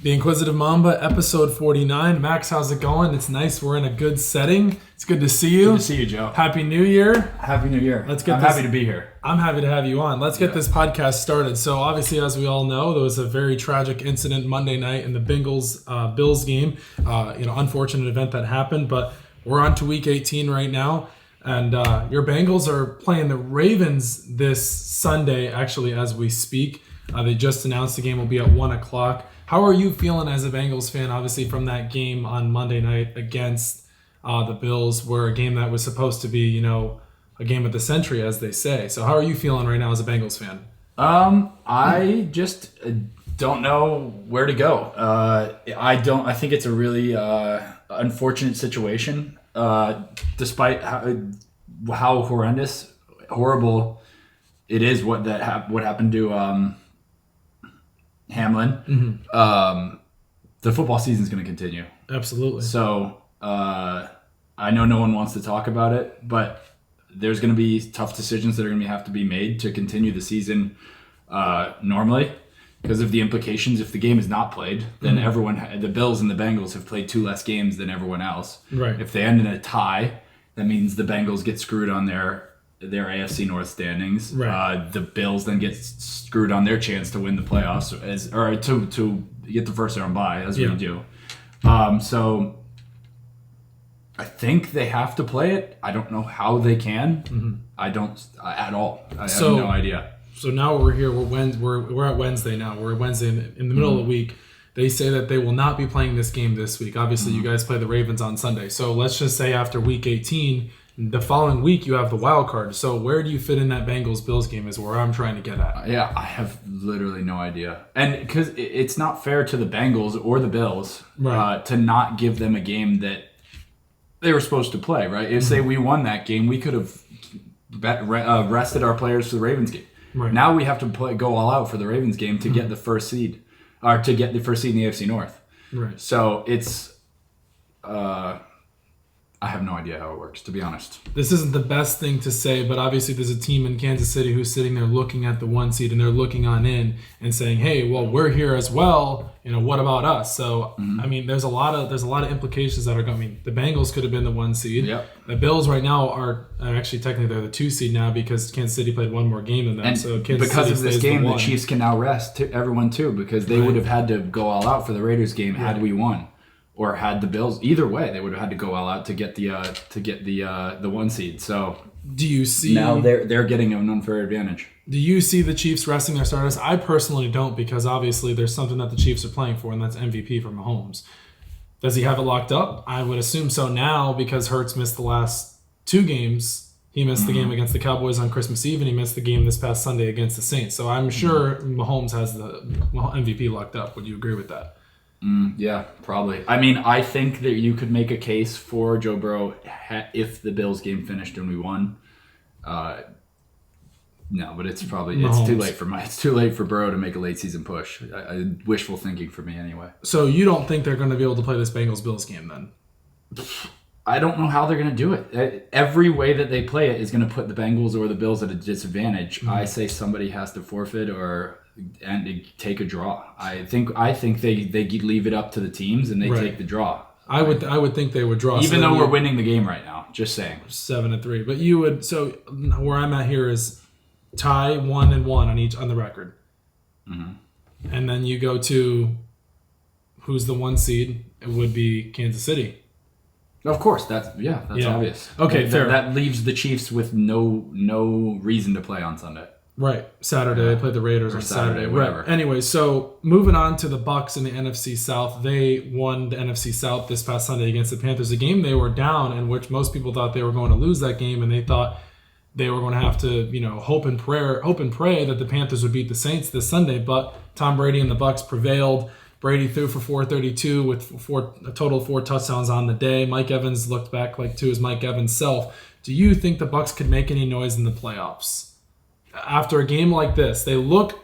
The Inquisitive Mamba, episode 49. Max, how's it going? It's nice. We're in a good setting. It's good to see you. Good to see you, Joe. Happy New Year. Happy New Year. I'm happy to be here. I'm happy to have you on. Let's get this podcast started. So obviously, as we all know, there was a very tragic incident Monday night in the Bengals Bills game. Unfortunate event that happened, but we're on to week 18 right now. And your Bengals are playing the Ravens this Sunday, actually, as we speak. They just announced the game will be at 1 o'clock. How are you feeling as a Bengals fan, obviously, from that game on Monday night against the Bills, where a game that was supposed to be, a game of the century, as they say. So how are you feeling right now as a Bengals fan? I just don't know where to go. I think it's a really unfortunate situation, despite how horrible it is what happened to Hamlin. Mm-hmm. The football season is going to continue. Absolutely. So I know no one wants to talk about it, but there's going to be tough decisions that are going to have to be made to continue the season normally because of the implications. If the game is not played, then the Bills and the Bengals have played 2 less games than everyone else. Right. If they end in a tie, that means the Bengals get screwed on their AFC North standings. Right. The Bills then get screwed on their chance to win the playoffs or to get the first round bye, as we do. So I think they have to play it. I don't know how they can. Mm-hmm. I don't at all. I have no idea. So now we're here. We're at Wednesday now. We're Wednesday in the middle of the week. They say that they will not be playing this game this week. Obviously, you guys play the Ravens on Sunday. So let's just say after week 18, the following week you have the wild card. So where do you fit in that Bengals-Bills game is where I'm trying to get at. I have literally no idea. And because it's not fair to the Bengals or the Bills to not give them a game that they were supposed to play, right? If say we won that game, we could have rested our players for the Ravens game. Right. Now we have to go all out for the Ravens game to get the first seed, or to get the first seed in the AFC North. Right. So it's, I have no idea how it works, to be honest. This isn't the best thing to say, but obviously there's a team in Kansas City who's sitting there looking at the 1 seed and they're looking on in and saying, "Hey, well, we're here as well. What about us?" So I mean, there's a lot of implications that are going. I mean, the Bengals could have been the 1 seed. Yep. The Bills right now are actually technically they're the 2 seed now because Kansas City played one more game than them. And so Kansas because City of this stays game, the the Chiefs can now rest everyone too, because they would have had to go all out for the Raiders game had we won. Or had the Bills, either way, they would have had to go all out to get the 1 seed. So do you see now they're getting an unfair advantage? Do you see the Chiefs resting their starters? I personally don't, because obviously there's something that the Chiefs are playing for, and that's MVP for Mahomes. Does he have it locked up? I would assume so now, because Hurts missed the last 2 games. He missed the game against the Cowboys on Christmas Eve, and he missed the game this past Sunday against the Saints. So I'm sure Mahomes has the MVP locked up. Would you agree with that? Yeah, probably. I mean, I think that you could make a case for Joe Burrow if the Bills game finished and we won. No, but it's too late for Burrow to make a late season push. Wishful thinking for me anyway. So you don't think they're going to be able to play this Bengals-Bills game then? I don't know how they're going to do it. Every way that they play it is going to put the Bengals or the Bills at a disadvantage. I say somebody has to forfeit and take a draw. I think they leave it up to the teams and they take the draw. I would think they would draw, even though we're winning the game right now. Just saying, 7-3. But you would. So where I'm at here is tie 1-1 on the record, and then you go to who's the 1 seed. It would be Kansas City. Of course, that's obvious. Okay, fair. That leaves the Chiefs with no reason to play on Sunday. Right. Saturday, they play the Raiders on Saturday. Whatever. Right. Anyway, so moving on to the Bucs in the NFC South. They won the NFC South this past Sunday against the Panthers, a game they were down in, which most people thought they were going to lose that game, and they thought they were going to have to, hope and pray that the Panthers would beat the Saints this Sunday. But Tom Brady and the Bucs prevailed. Brady threw for 432 with a total of 4 touchdowns on the day. Mike Evans looked back to his Mike Evans self. Do you think the Bucs could make any noise in the playoffs? After a game like this, they look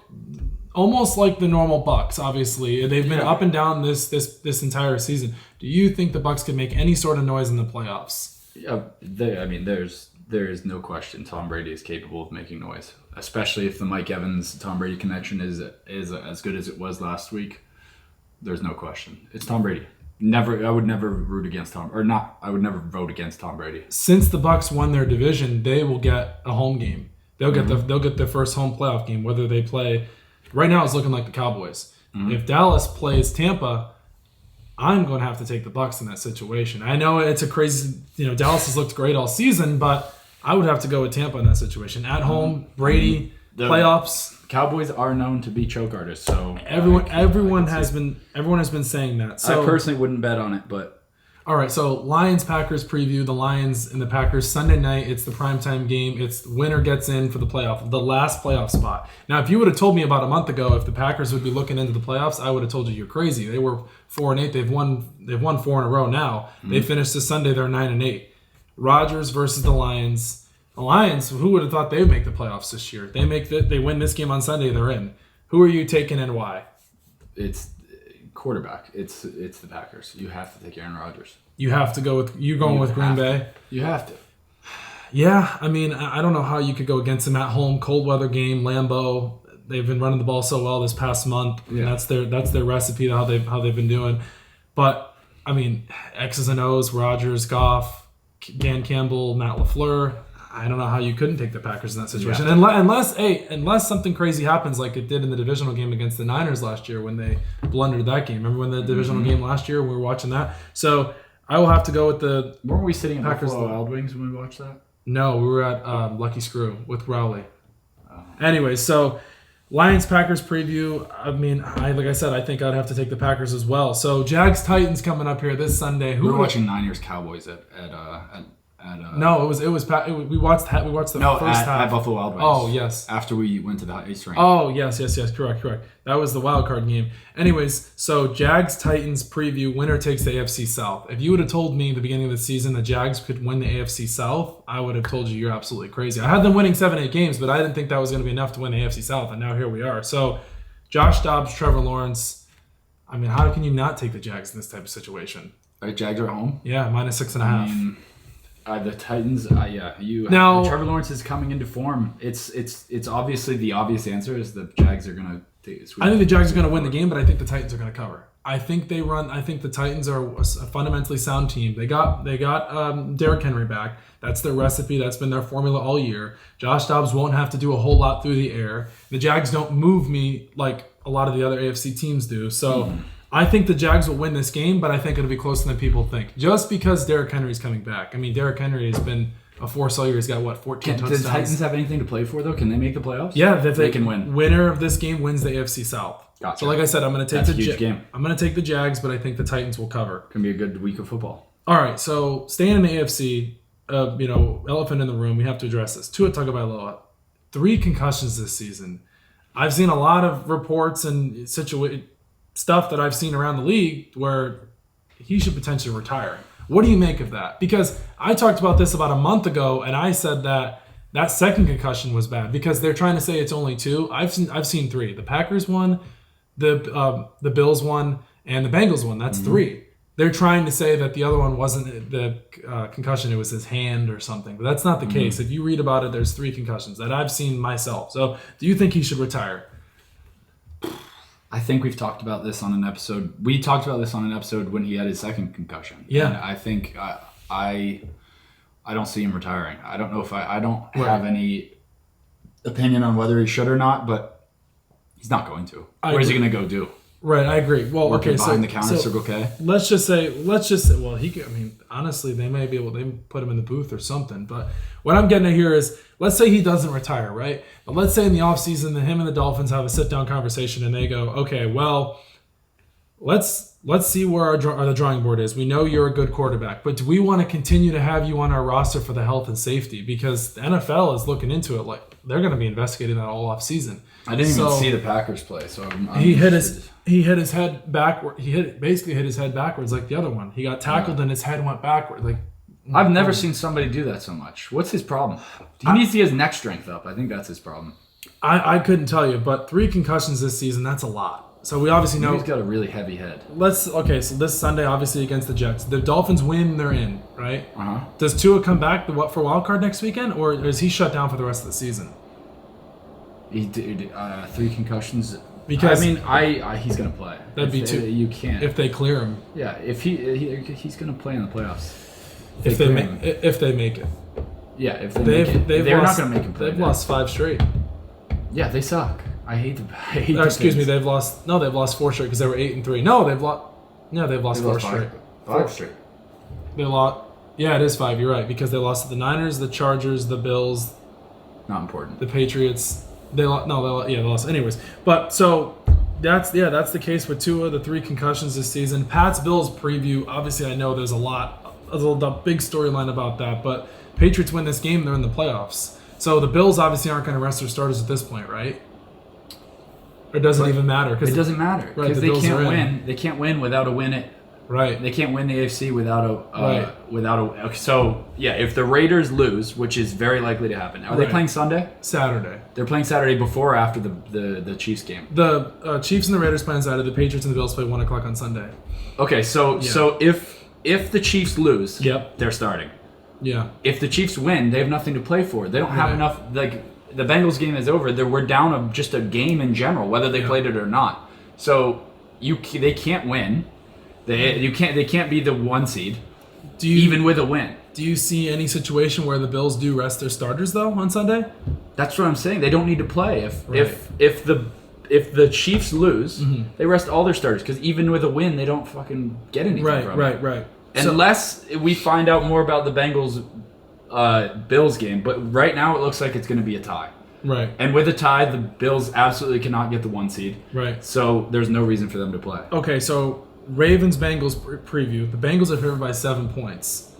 almost like the normal Bucs. Obviously, they've been up and down this entire season. Do you think the Bucs could make any sort of noise in the playoffs? Yeah, there is no question Tom Brady is capable of making noise, especially if the Mike Evans Tom Brady connection is as good as it was last week. There's no question. It's Tom Brady. Never. I would never root against Tom, or not. I would never vote against Tom Brady. Since the Bucs won their division, they will get a home game. They'll get their first home playoff game. Whether they play, right now it's looking like the Cowboys. If Dallas plays Tampa, I'm going to have to take the Bucs in that situation. I know it's a crazy. Dallas has looked great all season, but I would have to go with Tampa in that situation. At home, Brady, playoffs. Cowboys are known to be choke artists, so Everyone has been saying that. So I personally wouldn't bet on it, but all right. So Lions-Packers preview. The Lions and the Packers Sunday night. It's the primetime game. It's winner gets in for the playoff, the last playoff spot. Now, if you would have told me about a month ago if the Packers would be looking into the playoffs, I would have told you you're crazy. They were 4-8. They've won 4 in a row now. They finished this Sunday. They're 9-8. Rodgers versus the Lions. The Lions, who would have thought they would make the playoffs this year? They win this game on Sunday, they're in. Who are you taking and why? it's quarterback. It's the Packers. You have to take Aaron Rodgers. You have to go with Green Bay. You have to. Yeah, I mean, I don't know how you could go against them at home. Cold weather game, Lambeau. They've been running the ball so well this past month. Yeah. And that's their recipe, how they've been doing. But I mean, X's and O's, Rodgers, Goff, Dan Campbell, Matt LaFleur. I don't know how you couldn't take the Packers in that situation. Yeah. Unless something crazy happens like it did in the divisional game against the Niners last year when they blundered that game. Remember when the divisional game last year, we were watching that? So I will have to go with the Weren't we sitting at Packers. Buffalo Wild Wings when we watched that? No, we were at Lucky Screw with Rowley. Oh. Anyway, so Lions-Packers preview. I mean, like I said, I think I'd have to take the Packers as well. So Jags-Titans coming up here this Sunday. We were watching Niners-Cowboys at no, we watched the first half at Buffalo Wild Wings. Oh yes, after we went to the ice rink. Oh yes, correct. That was the wild card game. Anyways, so Jags Titans preview. Winner takes the AFC South. If you would have told me at the beginning of the season the Jags could win the AFC South, I would have told you you're absolutely crazy. I had them winning 7-8 games, but I didn't think that was going to be enough to win the AFC South, and now here we are. So, Josh Dobbs, Trevor Lawrence. I mean, how can you not take the Jags in this type of situation? Right, Jags are at home. Yeah, -6.5. I mean, the Titans, now Trevor Lawrence is coming into form. It's obviously the obvious answer is the Jags are gonna. I think the Jags are gonna win the game, but I think the Titans are gonna cover. I think the Titans are a fundamentally sound team. They got Derrick Henry back. That's their recipe. That's been their formula all year. Josh Dobbs won't have to do a whole lot through the air. The Jags don't move me like a lot of the other AFC teams do. So. I think the Jags will win this game, but I think it'll be closer than people think. Just because Derrick Henry's coming back. I mean, Derrick Henry has been a force all year. He's got, 14 touchdowns. Does the Titans have anything to play for, though? Can they make the playoffs? Yeah, they can win. Winner of this game wins the AFC South. Gotcha. So, like I said, I'm going to take That's a huge game. I'm going to take the Jags, but I think the Titans will cover. Can be a good week of football. All right, so staying in the AFC, elephant in the room, we have to address this. Tua Tagovailoa, 3 concussions this season. I've seen a lot of reports and stuff that I've seen around the league where he should potentially retire. What do you make of that? Because I talked about this about a month ago, and I said that second concussion was bad because they're trying to say it's only 2. I've seen 3. The Packers won, the Bills won, and the Bengals won. That's 3. They're trying to say that the other one wasn't the concussion; it was his hand or something. But that's not the case. If you read about it, there's 3 concussions that I've seen myself. So, do you think he should retire? I think we've talked about this on an episode. We talked about this on an episode when he had his second concussion. Yeah. And I think I don't see him retiring. I don't know if I don't have any opinion on whether he should or not, but he's not going to. Where's he going to go do? Right, I agree. Well, Working behind the counter, Circle K. Let's just say, well, honestly, they may be able to put him in the booth or something. But what I'm getting at here is, let's say he doesn't retire, right? But let's say in the offseason that him and the Dolphins have a sit-down conversation and they go, okay, well, let's see where the drawing board is. We know you're a good quarterback, but do we want to continue to have you on our roster for the health and safety? Because the NFL is looking into it. Like, they're going to be investigating that all offseason. I didn't even see the Packers play, so he hit his head backward. Basically hit his head backwards like the other one. He got tackled and his head went backward. Like, I've never seen somebody do that so much. What's his problem? He needs to get his neck strength up. I think that's his problem. I couldn't tell you, but 3 concussions this season, that's a lot. So we obviously know he's got a really heavy head. So this Sunday, obviously against the Jets, the Dolphins win, they're in, right? Uh-huh. Does Tua come back for wild card next weekend, or is he shut down for the rest of the season? He did 3 concussions. Because I mean, he's gonna play. That'd be too. You can't. If they clear him. Yeah, if he's gonna play in the playoffs. If they make it. Yeah, if they make it. They're not gonna make him play. They've lost 5 straight. Yeah, they suck. I hate the excuse me, they've lost 4 straight because they were 8-3. No, they've lost 4 straight. 5 straight. They lost. Yeah, it is 5. You're right, because they lost to the Niners, the Chargers, the Bills. Not important. The Patriots. They lost. Anyways, but so that's the case with Tua. The 3 concussions this season. Pats Bills preview. Obviously, I know there's a big storyline about that, but Patriots win this game, they're in the playoffs. So the Bills obviously aren't going to rest their starters at this point, right? Or does it even matter? It doesn't matter because they can't win. They can't win without a win. Right. They can't win the AFC without a. So yeah, if the Raiders lose, which is very likely to happen, are they playing Sunday? Saturday. They're playing Saturday before or after the Chiefs game. The Chiefs and the Raiders play on Saturday. The Patriots and the Bills play 1:00 on Sunday. Okay, so if the Chiefs lose, yep, they're starting. Yeah. If the Chiefs win, they have nothing to play for. They don't have enough. Like the Bengals game is over. We're down just a game in general, whether they played it or not. So they can't win. They can't be the 1 seed, even with a win. Do you see any situation where the Bills do rest their starters though on Sunday? That's what I'm saying. They don't need to play. If the Chiefs lose, they rest all their starters because even with a win, they don't fucking get anything from it. Right. Unless we find out more about the Bengals Bills game, but right now it looks like it's going to be a tie. Right. And with a tie, the Bills absolutely cannot get the 1 seed. Right. So there's no reason for them to play. Okay, so Ravens-Bengals preview. The Bengals are favored by 7 points.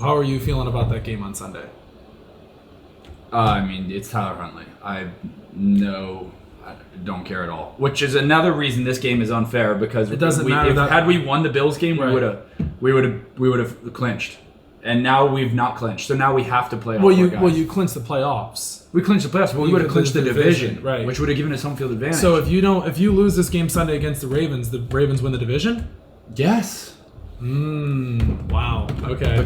How are you feeling about that game on Sunday? I mean, it's Tyler Huntley. I don't care at all. Which is another reason this game is unfair because it doesn't matter. Had we won the Bills game, we would have clinched. And now we've not clinched. So now we have to play. You clinched the playoffs. We clinched the playoffs, but we would have clinched the division, right? Which would have given us home field advantage. So if you lose this game Sunday against the Ravens win the division? Yes. Wow. Okay.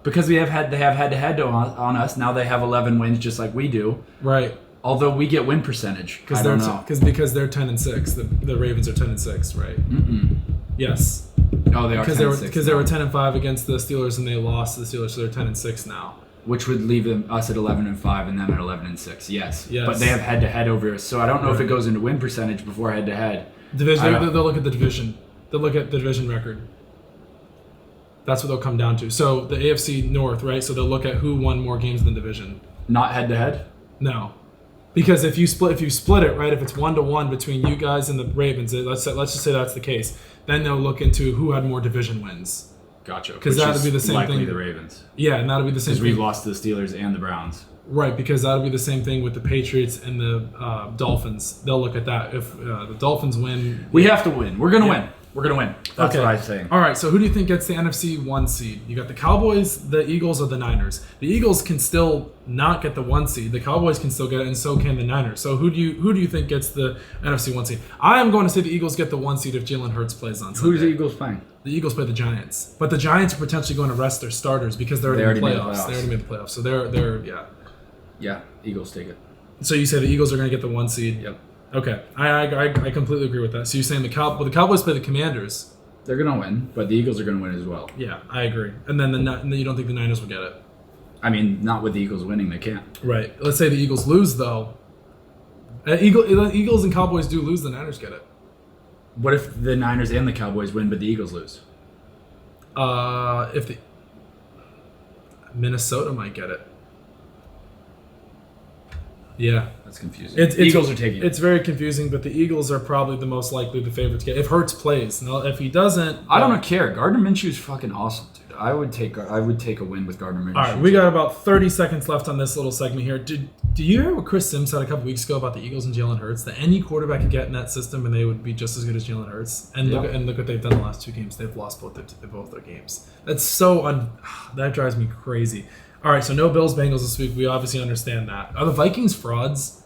Because they have had to head on us. Now they have 11 wins, just like we do. Right. Although we get win percentage. Because they're 10-6. The Ravens are 10-6, right? Yes. Oh, they are because they were 10-5 against the Steelers and they lost to the Steelers, so they're 10-6 now. Which would leave us at 11-5 and them at 11-6. Yes. But they have head-to-head over us, so I don't know if it goes into win percentage before head-to-head. They'll look at the division. They'll look at the division record. That's what they'll come down to. So the AFC North, right? So they'll look at who won more games in the division. Not head-to-head? No. Because if you split it, right, if it's 1-1 between you guys and the Ravens, let's just say that's the case, then they'll look into who had more division wins. Gotcha. Because that would be the same thing. Likely the Ravens. Yeah, and that'll be the same thing. Because we've lost to the Steelers and the Browns. Right, because that'll be the same thing with the Patriots and the Dolphins. They'll look at that. If the Dolphins win... We have to win. We're going to win. We're going to win. That's what I'm saying. All right, so who do you think gets the NFC 1 seed? You got the Cowboys, the Eagles, or the Niners? The Eagles can still not get the 1 seed. The Cowboys can still get it, and so can the Niners. So who do you think gets the NFC 1 seed? I am going to say the Eagles get the 1 seed if Jalen Hurts plays on Sunday. Who's the Eagles playing? The Eagles play the Giants. But the Giants are potentially going to rest their starters because they're already in the playoffs. They already made the playoffs. So they're Yeah, Eagles take it. So you say the Eagles are going to get the 1 seed? Yep. Okay. I completely agree with that. So you're saying the Cowboys play the Commanders. They're going to win, but the Eagles are going to win as well. Yeah, I agree. And then you don't think the Niners will get it? I mean, not with the Eagles winning, they can't. Right. Let's say the Eagles lose, though. Eagles and Cowboys do lose, the Niners get it. What if the Niners and the Cowboys win, but the Eagles lose? If the Minnesota might get it. Yeah. That's confusing. Eagles are taking it. It's very confusing, but the Eagles are probably the most likely the favorite to get. If Hurts plays. Now, if he doesn't... I don't care. Gardner Minshew is fucking awesome, dude. I would take a win with Gardner Minshew. All right, we got about 30 seconds left on this little segment here. Do you hear what Chris Sims said a couple weeks ago about the Eagles and Jalen Hurts? That any quarterback could get in that system and they would be just as good as Jalen Hurts. And look what they've done the last 2 games. They've lost both their games. That's so that drives me crazy. All right, so no Bills Bengals this week. We obviously understand that. Are the Vikings frauds?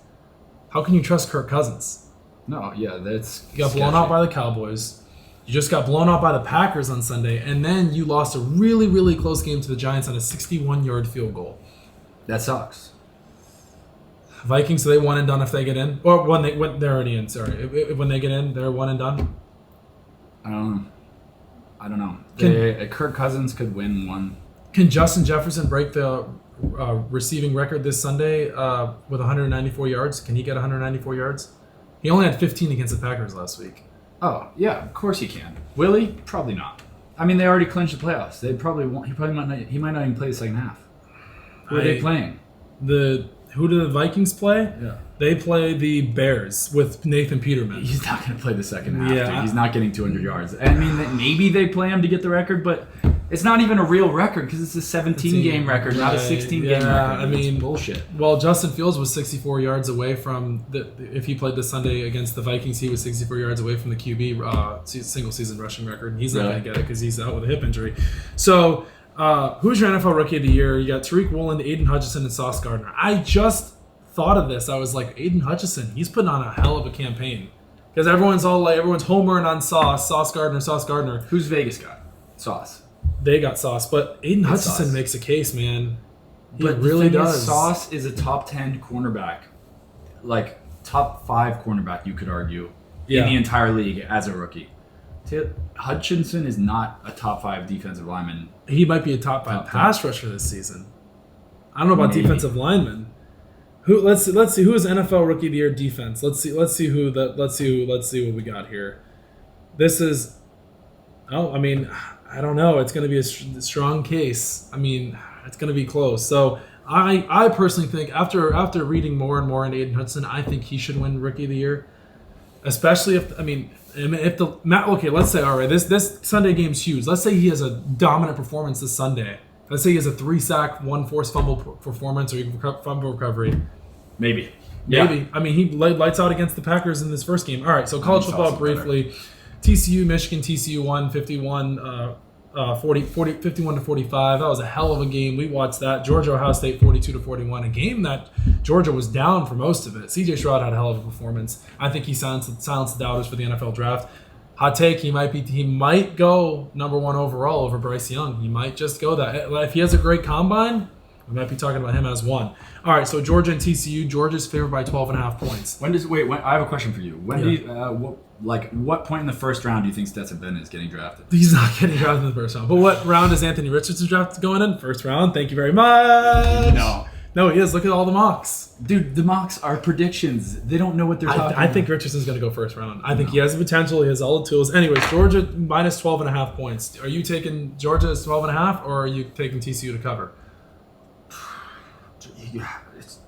How can you trust Kirk Cousins? No, yeah, that's you got blown out by the Cowboys. You just got blown out by the Packers on Sunday, and then you lost a really, really close game to the Giants on a 61-yard field goal. That sucks. Vikings, so they one and done if they get in, or they're already in. Sorry, when they get in, they're one and done. I don't know. Kirk Cousins could win one. Can Justin Jefferson break the receiving record this Sunday with 194 yards? Can he get 194 yards? He only had 15 against the Packers last week. Oh yeah, of course he can. Will he? Probably not. I mean, they already clinched the playoffs. They probably won't. He might not even play the second half. Who are they playing? Who do the Vikings play? Yeah. They play the Bears with Nathan Peterman. He's not going to play the second half. Yeah. Dude. He's not getting 200 yards. I mean, maybe they play him to get the record, but it's not even a real record because it's a 17-game record, not a 16-game record. I mean, it's bullshit. Well, Justin Fields was 64 yards away from if he played this Sunday against the Vikings, he was 64 yards away from the QB single season rushing record, and he's not going to get it because he's out with a hip injury. So, who's your NFL Rookie of the Year? You got Tariq Woolen, Aiden Hutchinson, and Sauce Gardner. I just thought of this. I was like, Aiden Hutchinson, he's putting on a hell of a campaign because everyone's homering on Sauce Gardner. Who's Vegas got? Sauce. They got Sauce, but Aiden Hutchinson Sauce. makes a case, man. He But really the thing does. is, Sauce is a top 10 cornerback, like top 5 cornerback, you could argue, in the entire league as a rookie. Hutchinson is not a top 5 defensive lineman. He might be a top 5 pass rusher this season. I don't know about defensive linemen. Let's see who is NFL Rookie of the Year defense. Let's see what we got here. This is I don't know. It's going to be a strong case. I mean, it's going to be close. So I personally think after reading more and more into Aiden Hudson, I think he should win Rookie of the Year. Especially let's say, all right, this Sunday game's huge. Let's say he has a dominant performance this Sunday. Let's say he has a 3-sack, 1 forced fumble performance or even fumble recovery. Maybe. I mean, he lights out against the Packers in this first game. All right, so college football briefly. TCU, Michigan, TCU won 51 to 45. That was a hell of a game. We watched that. Georgia, Ohio State 42 to 41. A game that Georgia was down for most of it. CJ Stroud had a hell of a performance. I think he silenced the doubters for the NFL draft. Hot take, he might go number 1 overall over Bryce Young. He might just go that. If he has a great combine, we might be talking about him as 1. All right, so Georgia and TCU. Georgia's favored by 12.5 points. I have a question for you. What point in the first round do you think Stetson Bennett is getting drafted? He's not getting drafted in the first round. But what round is Anthony Richardson drafted going in? First round. Thank you very much. No, he is. Look at all the mocks. Dude, the mocks are predictions. They don't know what they're talking about. I think Richardson's going to go first round. I think he has the potential. He has all the tools. Anyways, Georgia minus 12.5 points. Are you taking Georgia as 12.5 or are you taking TCU to cover?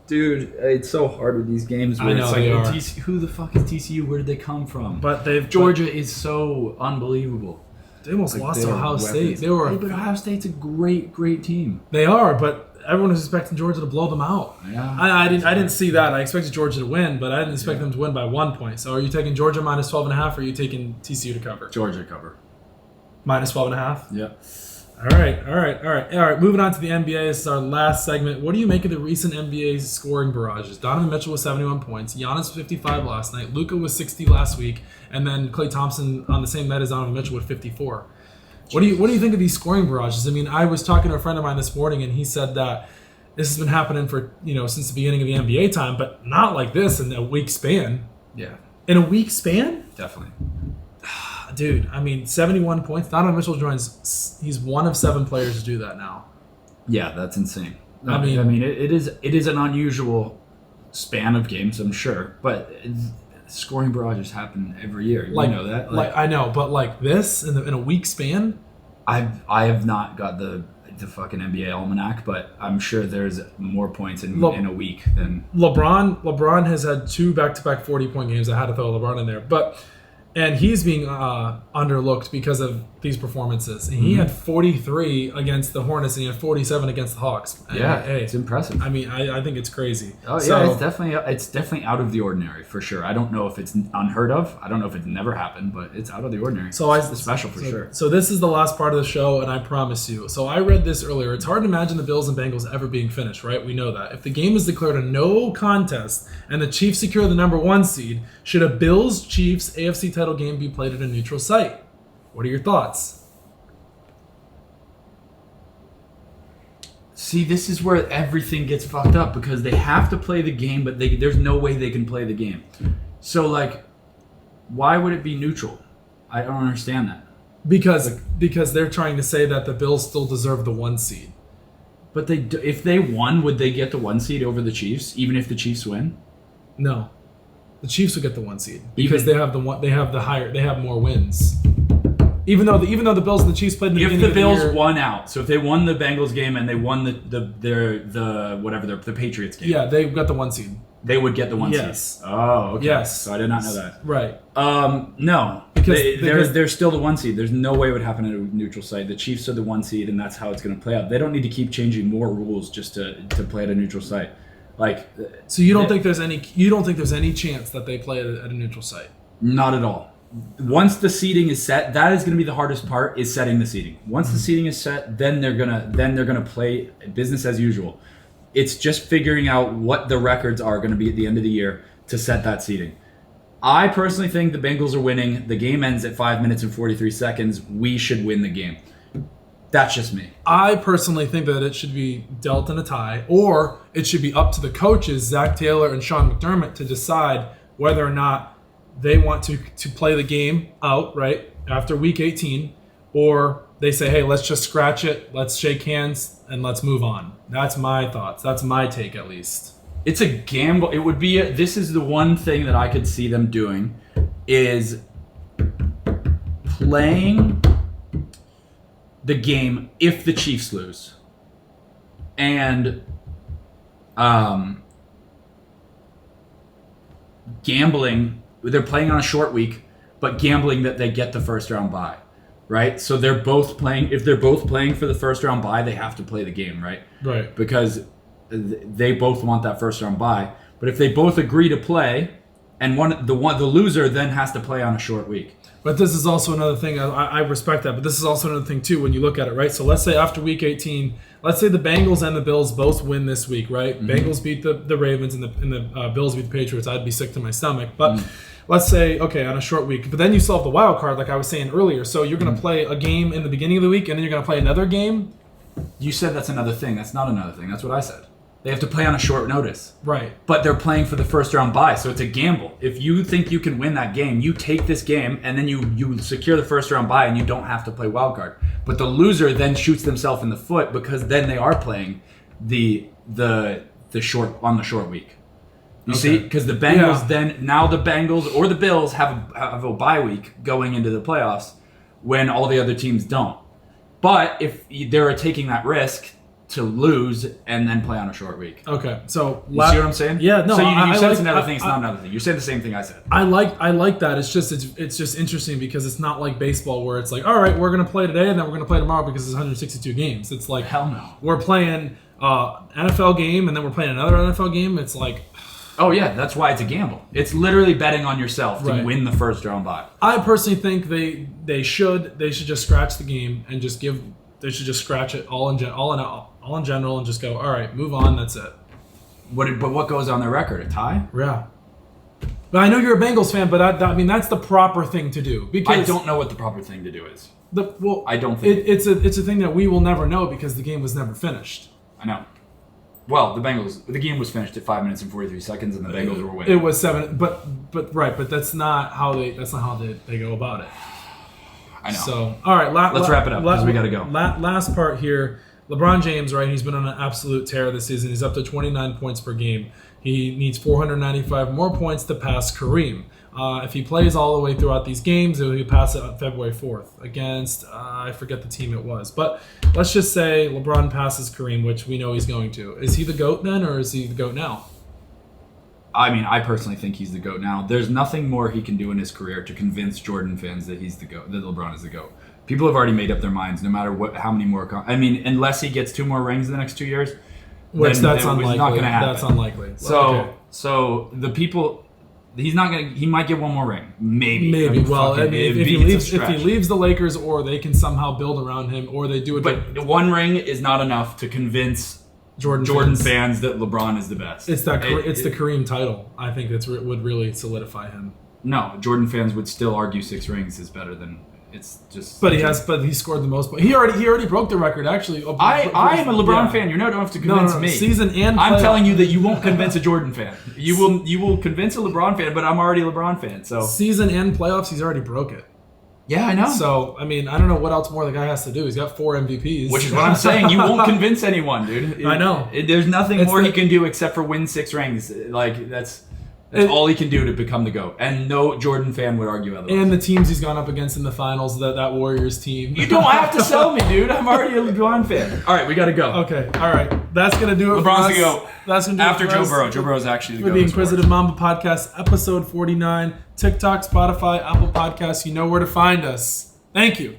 Dude, it's so hard with these games. I know they are. Who the fuck is TCU? Where did they come from? But Georgia is so unbelievable. They almost lost to Ohio State. But Ohio State's a great, great team. They are, but everyone was expecting Georgia to blow them out. Yeah. I didn't see that. I expected Georgia to win, but I didn't expect them to win by 1 point. So are you taking Georgia minus 12.5 or are you taking TCU to cover? Georgia cover. Minus 12.5? Yeah. All right. Moving on to the NBA. This is our last segment. What do you make of the recent NBA scoring barrages? Donovan Mitchell was 71 points. Giannis 55 last night. Luka was 60 last week, and then Klay Thompson on the same night as Donovan Mitchell with 54. What do you think of these scoring barrages? I mean, I was talking to a friend of mine this morning, and he said that this has been happening for since the beginning of the NBA time, but not like this in a week span. Yeah. In a week span? Definitely. Dude, I mean, 71 points. Donovan Mitchell joins. He's one of 7 players to do that now. Yeah, that's insane. I mean, it is an unusual span of games, I'm sure, but scoring barrages happen every year. You know that. I know, but like this in a week span. I have not got the fucking NBA almanac, but I'm sure there's more points in a week than LeBron has had 2 back-to-back 40-point games. I had to throw LeBron in there, and he's being underlooked because of these performances. And he had 43 against the Hornets, and he had 47 against the Hawks. Yeah, it's impressive. I mean, I think it's crazy. Oh yeah, it's definitely out of the ordinary for sure. I don't know if it's unheard of. I don't know if it's never happened, but it's out of the ordinary. So it's special for sure. So this is the last part of the show, and I promise you. So I read this earlier. It's hard to imagine the Bills and Bengals ever being finished, right? We know that. If the game is declared a no contest and the Chiefs secure the number 1 seed, should a Bills-Chiefs AFC title game be played at a neutral site? What are your thoughts? See, this is where everything gets fucked up because they have to play the game, but there's no way they can play the game. So, like, why would it be neutral? I don't understand that. Because they're trying to say that the Bills still deserve the 1 seed. But if they won, would they get the 1 seed over the Chiefs, even if the Chiefs win? No, the Chiefs would get the 1 seed because they have they have more wins. Even though the Bills and the Chiefs played in the beginning of the year. If the Bills won out, so if they won the Bengals game and they won the Patriots game, yeah, they got the 1 seed. They would get the 1 seed. Yes. Oh, okay. Yes. So I did not know that. Right. No, because they're still the 1 seed. There's no way it would happen at a neutral site. The Chiefs are the 1 seed, and that's how it's going to play out. They don't need to keep changing more rules just to play at a neutral site. Like, so you don't think there's any chance that they play at a neutral site? Not at all. Once the seating is set, that is going to be the hardest part, is setting the seating. Once the seating is set, then they're gonna play business as usual. It's just figuring out what the records are going to be at the end of the year to set that seating. I personally think the Bengals are winning. The game ends at 5 minutes and 43 seconds. We should win the game. That's just me. I personally think that it should be dealt in a tie, or it should be up to the coaches, Zach Taylor and Sean McDermott, to decide whether or not they want to play the game out, right, after week 18, or they say, hey, let's just scratch it, let's shake hands, and let's move on. That's my thoughts. That's my take, at least. It's a gamble. It would be this is the one thing that I could see them doing is playing the game if the Chiefs lose. And gambling, they're playing on a short week, but gambling that they get the first round bye, right? So they're both playing. If they're both playing for the first round bye, they have to play the game, right? Right. Because they both want that first round bye. But if they both agree to play, and the loser then has to play on a short week. But this is also another thing. I respect that, but this is also another thing too when you look at it, right? So let's say after week 18, let's say the Bengals and the Bills both win this week, right? Mm-hmm. Bengals beat the Ravens and the Bills beat the Patriots. I'd be sick to my stomach. But let's say, okay, on a short week. But then you still have the wild card, like I was saying earlier. So you're going to play a game in the beginning of the week, and then you're going to play another game. You said that's another thing. That's not another thing. That's what I said. They have to play on a short notice. Right. But they're playing for the first round bye, so it's a gamble. If you think you can win that game, you take this game, and then you secure the first round bye, and you don't have to play wild card. But the loser then shoots themselves in the foot because then they are playing the short on the short week. You see, because the Bengals now the Bengals or the Bills have a bye week going into the playoffs when all the other teams don't. But if they're taking that risk to lose and then play on a short week. Okay, so you see what I'm saying? Yeah, no. So you said like, it's another thing. It's not another thing. You're saying the same thing I said. I like that. It's just interesting because it's not like baseball where it's like, all right, we're gonna play today and then we're gonna play tomorrow because it's 162 games. It's like, hell no. We're playing NFL game and then we're playing another NFL game. It's like, oh yeah, that's why it's a gamble. It's literally betting on yourself to win the first round bye. I personally think they should just scratch the game and just they should just scratch it all in general and just go, all right, move on, that's it. But what goes on their record? A tie? Yeah. But I know you're a Bengals fan, but I mean that's the proper thing to do. Because I don't know what the proper thing to do is. I don't think it's a thing that we will never know because the game was never finished. I know. Well, the game was finished at 5 minutes and 43 seconds, and the Bengals were winning. It was 7, but that's not how they go about it. I know. So, all right, let's wrap it up because we got to go. Last part here. LeBron James, right? He's been on an absolute tear this season. He's up to 29 points per game. He needs 495 more points to pass Kareem. If he plays all the way throughout these games, he'll pass it on February 4th against, I forget the team it was. But let's just say LeBron passes Kareem, which we know he's going to. Is he the GOAT then, or is he the GOAT now? I mean, I personally think he's the GOAT now. There's nothing more he can do in his career to convince Jordan fans that he's the GOAT, that LeBron is the GOAT. People have already made up their minds, no matter how many more. Unless he gets 2 more rings in the next 2 years, which that's unlikely. Not going to happen. That's unlikely. So the people, he's not going to. He might get 1 more ring, maybe. Well, if he leaves the Lakers, or they can somehow build around him, or they do it. But 1 ring is not enough to convince Jordan fans that LeBron is the best. It's the Kareem title. I think would really solidify him. No, Jordan fans would still argue 6 rings is better than It's just. But he scored the most points. He already broke the record, actually. I am a LeBron fan. You don't have to convince me. Season and I'm playoff. telling you that you won't convince a Jordan fan. You will convince a LeBron fan, but I'm already a LeBron fan. So season and playoffs, he's already broke it. Yeah, I know. So, I mean, I don't know what else more the guy has to do. He's got 4 MVPs. Which is what I'm saying. You won't convince anyone, dude. I know. There's nothing more he can do except for win 6 rings. Like, that's all he can do to become the GOAT. And no Jordan fan would argue otherwise. And the teams he's gone up against in the finals, that Warriors team. You don't have to sell me, dude. I'm already a LeBron fan. All right, we got to go. Okay, all right. That's going to do it LeBron's for us. the GOAT. That's going to do After it for Joe us. Burrow. Joe Burrow's actually the For GOAT. the Inquisitive Mamba Podcast, episode 49. TikTok, Spotify, Apple Podcasts. You know where to find us. Thank you.